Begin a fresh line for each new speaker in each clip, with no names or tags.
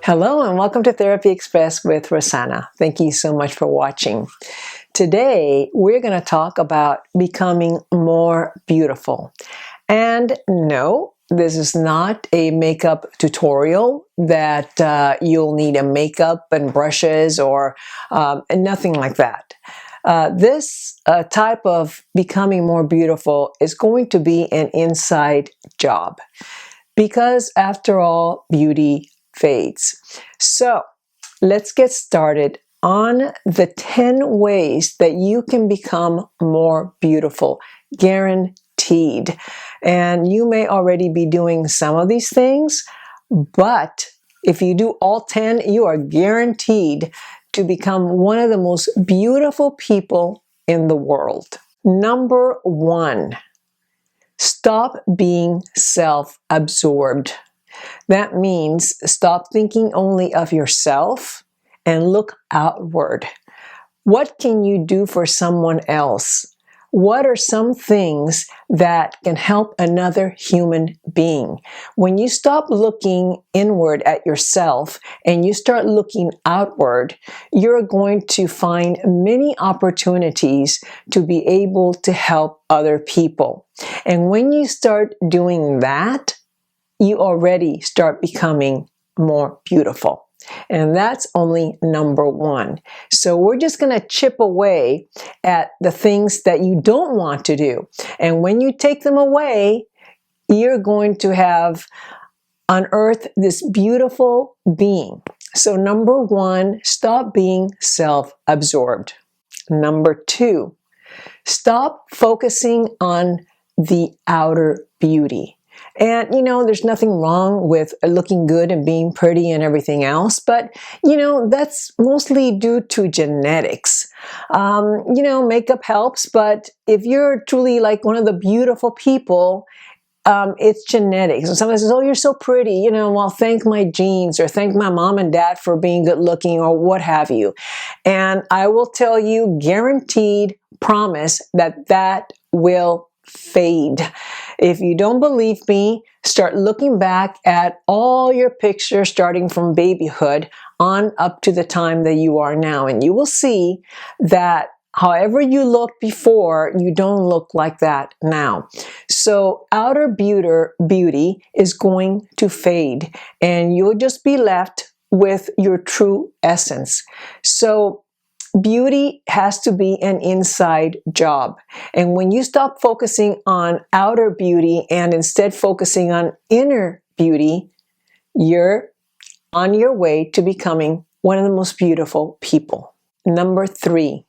Hello and welcome to Therapy Express with Rosanna. Thank you so much for watching. Today we're going to talk about becoming more beautiful. And no, this is not a makeup tutorial that you'll need a makeup and brushes or nothing like that. This type of becoming more beautiful is going to be an inside job because after all, beauty fades. So let's get started on the 10 ways that you can become more beautiful, guaranteed. And you may already be doing some of these things, but if you do all 10, you are guaranteed to become one of the most beautiful people in the world. Number 1, stop being self-absorbed. That means stop thinking only of yourself and look outward. What can you do for someone else? What are some things that can help another human being? When you stop looking inward at yourself and you start looking outward, you're going to find many opportunities to be able to help other people. And when you start doing that, you already start becoming more beautiful. And that's only number 1. So we're just going to chip away at the things that you don't want to do. And when you take them away, you're going to have unearthed this beautiful being. So number 1, stop being self-absorbed. Number 2, stop focusing on the outer beauty. And, there's nothing wrong with looking good and being pretty and everything else, but, that's mostly due to genetics. Makeup helps, but if you're truly like one of the beautiful people, it's genetics. And somebody says, oh, you're so pretty, well, thank my genes or thank my mom and dad for being good looking or what have you. And I will tell you, guaranteed, promise that will fade. If you don't believe me, start looking back at all your pictures starting from babyhood on up to the time that you are now. And you will see that however you looked before, you don't look like that now. So outer beauty is going to fade and you'll just be left with your true essence. So beauty has to be an inside job. And when you stop focusing on outer beauty and instead focusing on inner beauty, you're on your way to becoming one of the most beautiful people. Number 3,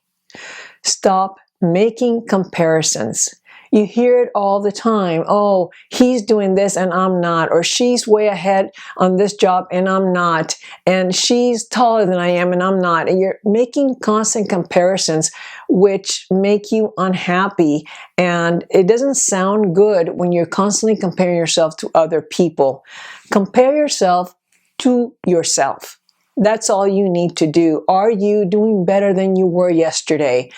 stop making comparisons. You hear it all the time. Oh, he's doing this and I'm not. Or she's way ahead on this job and I'm not. And she's taller than I am and I'm not. And you're making constant comparisons which make you unhappy. And it doesn't sound good when you're constantly comparing yourself to other people. Compare yourself to yourself. That's all you need to do. Are you doing better than you were yesterday?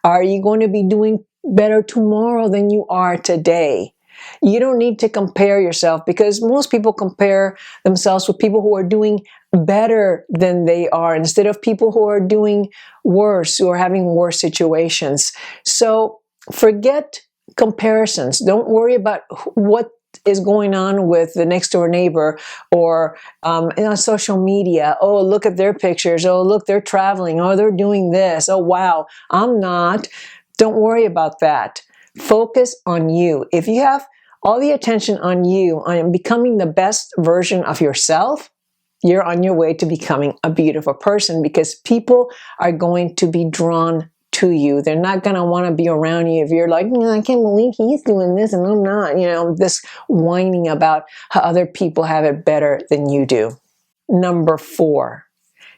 Are you going to be doing better tomorrow than you are today? You don't need to compare yourself because most people compare themselves with people who are doing better than they are instead of people who are doing worse, who are having worse situations. So forget comparisons. Don't worry about what is going on with the next door neighbor or on social media. Oh, look at their pictures. Oh, look, they're traveling. Oh, they're doing this. Oh, wow, I'm not. Don't worry about that. Focus on you. If you have all the attention on you, on becoming the best version of yourself, you're on your way to becoming a beautiful person because people are going to be drawn to you. They're not going to want to be around you if you're like, I can't believe he's doing this and I'm not, this whining about how other people have it better than you do. Number 4,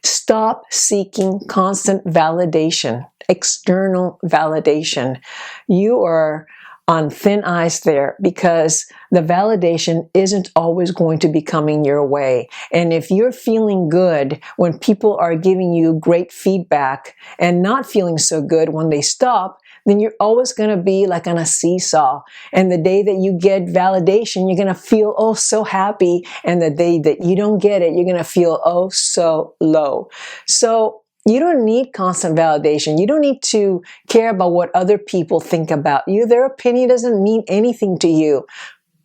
stop seeking constant validation, external validation. You are on thin ice there because the validation isn't always going to be coming your way. And if you're feeling good when people are giving you great feedback and not feeling so good when they stop, then you're always going to be like on a seesaw. And the day that you get validation, you're going to feel oh so happy. And the day that you don't get it, you're going to feel oh so low. So you don't need constant validation. You don't need to care about what other people think about you. Their opinion doesn't mean anything to you.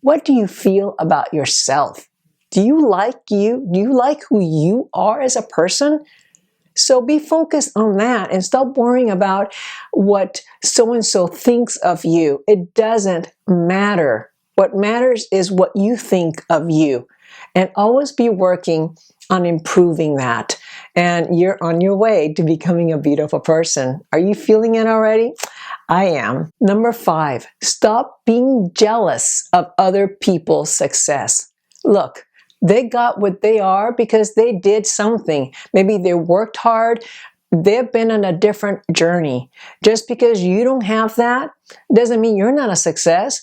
What do you feel about yourself? Do you like you? Do you like who you are as a person? So be focused on that and stop worrying about what so-and-so thinks of you. It doesn't matter. What matters is what you think of you. And always be working on improving that. And you're on your way to becoming a beautiful person. Are you feeling it already? I am. Number 5, stop being jealous of other people's success. Look, they got what they are because they did something. Maybe they worked hard. They've been on a different journey. Just because you don't have that doesn't mean you're not a success.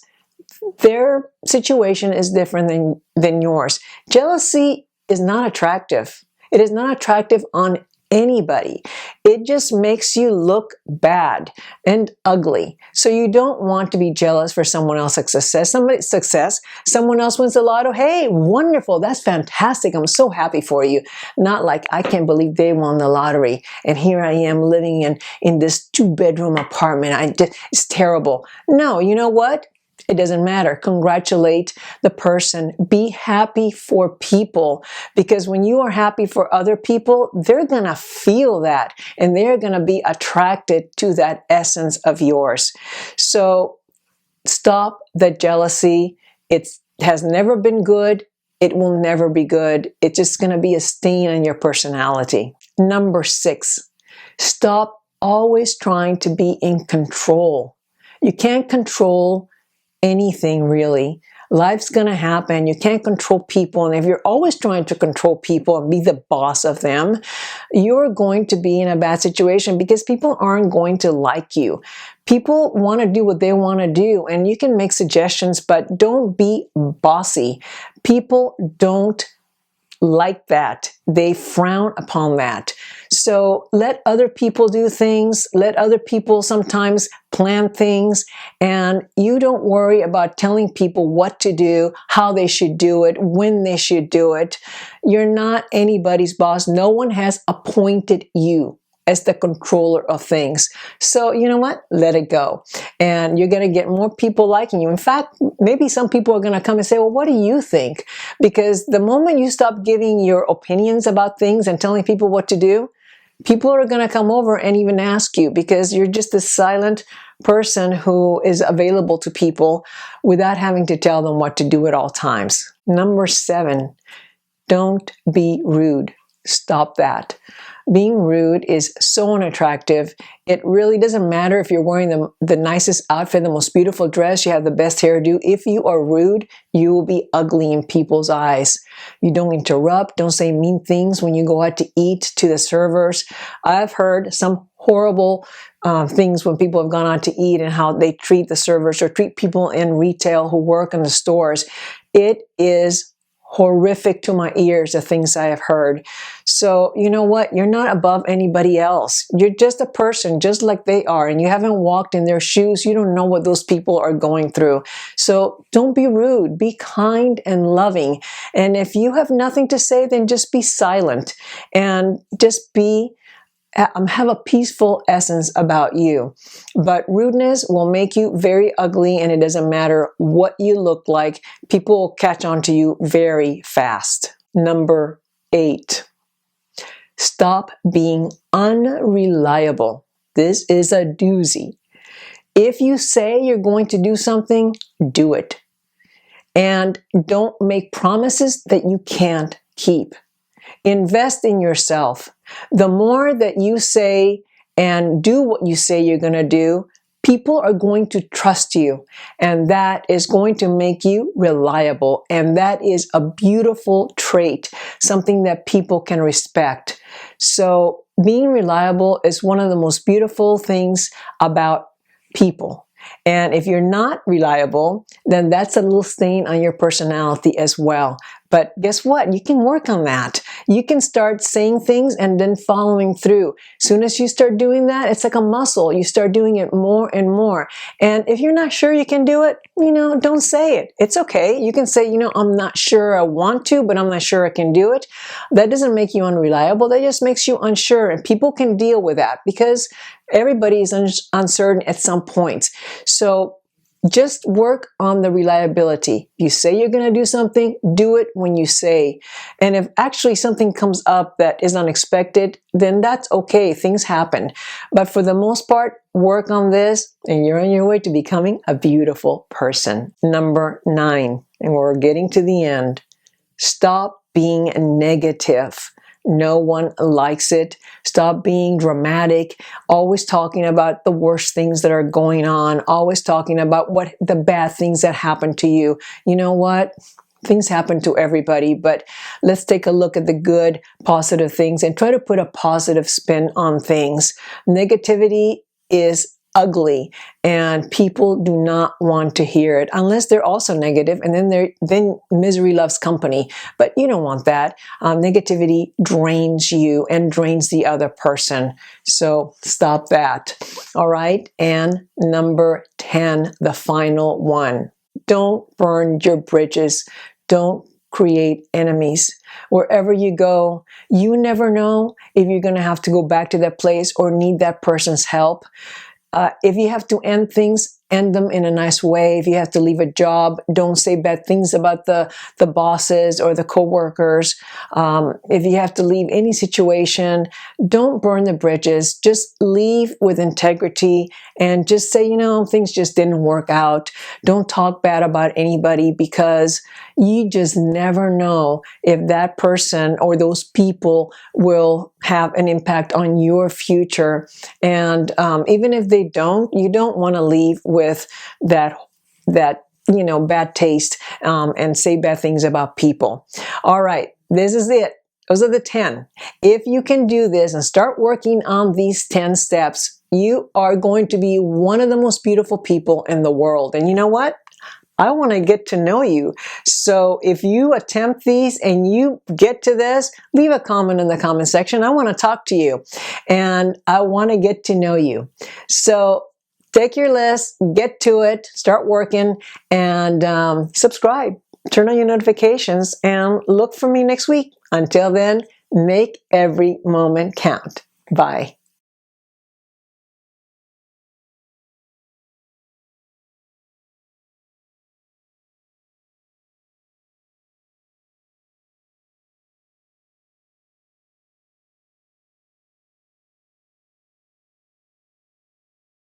Their situation is different than yours. Jealousy is not attractive. It is not attractive on anybody. It just makes you look bad and ugly. So you don't want to be jealous for someone else's success. Someone else wins the lotto. Hey, wonderful. That's fantastic. I'm so happy for you. Not like, I can't believe they won the lottery. And here I am living in this 2-bedroom apartment. It's terrible. No, you know what? It doesn't matter. Congratulate the person. Be happy for people, because when you are happy for other people, they're going to feel that and they're going to be attracted to that essence of yours. So stop the jealousy. It has never been good. It will never be good. It's just going to be a stain on your personality. Number 6, stop always trying to be in control. You can't control anything really. Life's going to happen. You can't control people. And if you're always trying to control people and be the boss of them, you're going to be in a bad situation because people aren't going to like you. People want to do what they want to do, and you can make suggestions, but don't be bossy. People don't like that. They frown upon that. So let other people do things. Let other people sometimes plan things, and you don't worry about telling people what to do, how they should do it, when they should do it. You're not anybody's boss. No one has appointed you as the controller of things. So you know what? Let it go. And you're going to get more people liking you. In fact, maybe some people are going to come and say, well, what do you think? Because the moment you stop giving your opinions about things and telling people what to do, people are going to come over and even ask you, because you're just a silent person who is available to people without having to tell them what to do at all times. Number 7, don't be rude. Stop that. Being rude is so unattractive. It really doesn't matter if you're wearing the nicest outfit, the most beautiful dress, you have the best hairdo. If you are rude, you will be ugly in people's eyes. You don't interrupt. Don't say mean things when you go out to eat to the servers. I've heard some horrible things when people have gone out to eat and how they treat the servers or treat people in retail who work in the stores. It is horrific to my ears, the things I have heard. So you know what? You're not above anybody else. You're just a person just like they are, and you haven't walked in their shoes. You don't know what those people are going through. So don't be rude. Be kind and loving. And if you have nothing to say, then just be silent and just have a peaceful essence about you. But rudeness will make you very ugly, and it doesn't matter what you look like. People will catch on to you very fast. Number 8, stop being unreliable. This is a doozy. If you say you're going to do something, do it. And don't make promises that you can't keep. Invest in yourself. The more that you say and do what you say you're going to do, people are going to trust you, and that is going to make you reliable. And that is a beautiful trait, something that people can respect. So being reliable is one of the most beautiful things about people. And if you're not reliable, then that's a little stain on your personality as well. But guess what? You can work on that. You can start saying things and then following through. Soon as you start doing that, it's like a muscle. You start doing it more and more. And if you're not sure you can do it, don't say it. It's okay. You can say, I'm not sure I want to, but I'm not sure I can do it. That doesn't make you unreliable. That just makes you unsure. And people can deal with that because everybody is uncertain at some point. So just work on the reliability. You say you're going to do something, do it when you say. And if actually something comes up that is unexpected, then that's okay. Things happen. But for the most part, work on this and you're on your way to becoming a beautiful person. Number 9, and we're getting to the end. Stop being negative. No one likes it. Stop being dramatic, always talking about the worst things that are going on, always talking about what the bad things that happen to you. You know what? Things happen to everybody, but let's take a look at the good, positive things and try to put a positive spin on things. Negativity is ugly and people do not want to hear it unless they're also negative, and then misery loves company. But you don't want that. Negativity drains you and drains the other person. So stop that. All right. And number 10, the final one. Don't burn your bridges. Don't create enemies. Wherever you go, you never know if you're going to have to go back to that place or need that person's help. If you have to end things, end them in a nice way. If you have to leave a job, don't say bad things about the bosses or the coworkers. If you have to leave any situation, don't burn the bridges. Just leave with integrity and just say, things just didn't work out. Don't talk bad about anybody because you just never know if that person or those people will have an impact on your future. And even if they don't, you don't want to leave with that bad taste and say bad things about people. All right, this is it. Those are the 10. If you can do this and start working on these 10 steps, you are going to be one of the most beautiful people in the world. And you know what? I want to get to know you. So if you attempt these and you get to this, leave a comment in the comment section. I want to talk to you and I want to get to know you. So take your list, get to it, start working, and subscribe. Turn on your notifications and look for me next week. Until then, make every moment count. Bye.